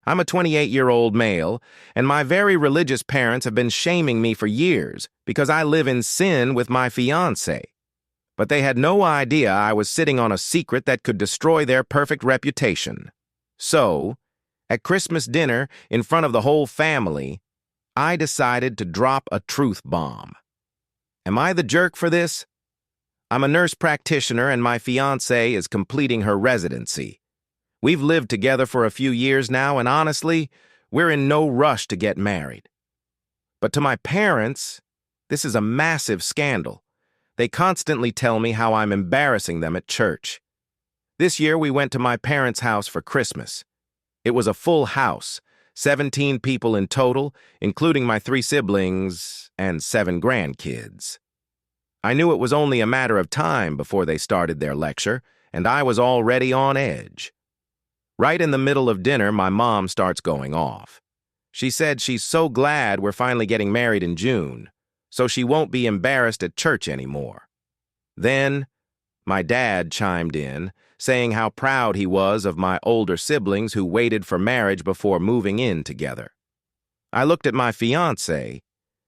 I'm a 28-year-old male, and my very religious parents have been shaming me for years because I live in sin with my fiancé. But they had no idea I was sitting on a secret that could destroy their perfect reputation. So, at Christmas dinner, in front of the whole family, I decided to drop a truth bomb. Am I the jerk for this? I'm a nurse practitioner and my fiancée is completing her residency. We've lived together for a few years now, and honestly, we're in no rush to get married. But to my parents, this is a massive scandal. They constantly tell me how I'm embarrassing them at church. This year, we went to my parents' house for Christmas. It was a full house, 17 people in total, including my 3 siblings and 7 grandkids. I knew it was only a matter of time before they started their lecture, and I was already on edge. Right in the middle of dinner, my mom starts going off. She said she's so glad we're finally getting married in June, so she won't be embarrassed at church anymore. Then, my dad chimed in, saying how proud he was of my older siblings who waited for marriage before moving in together. I looked at my fiancée,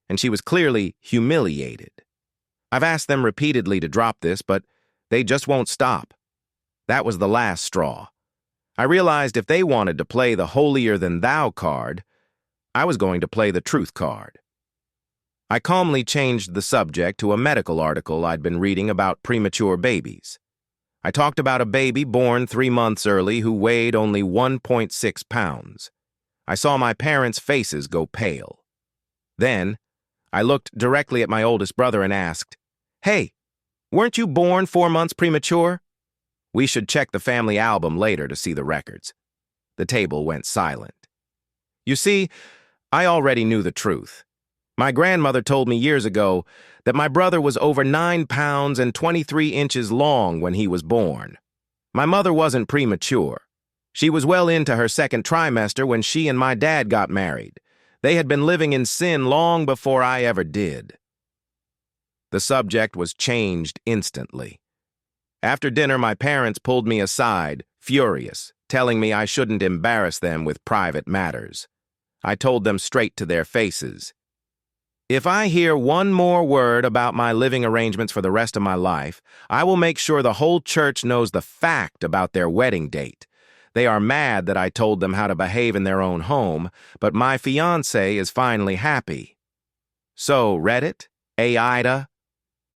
and she was clearly humiliated. I've asked them repeatedly to drop this, but they just won't stop. That was the last straw. I realized if they wanted to play the holier-than-thou card, I was going to play the truth card. I calmly changed the subject to a medical article I'd been reading about premature babies. I talked about a baby born 3 months early who weighed only 1.6 pounds. I saw my parents' faces go pale. Then, I looked directly at my oldest brother and asked, "Hey, weren't you born 4 months premature?" We should check the family album later to see the records. The table went silent. You see, I already knew the truth. My grandmother told me years ago that my brother was over 9 pounds and 23 inches long when he was born. My mother wasn't premature. She was well into her 2nd trimester when she and my dad got married. They had been living in sin long before I ever did. The subject was changed instantly. After dinner, my parents pulled me aside, furious, telling me I shouldn't embarrass them with private matters. I told them straight to their faces, "If I hear one more word about my living arrangements for the rest of my life, I will make sure the whole church knows the fact about their wedding date. They are mad that I told them how to behave in their own home, but my fiancé is finally happy." So, Reddit, AITA,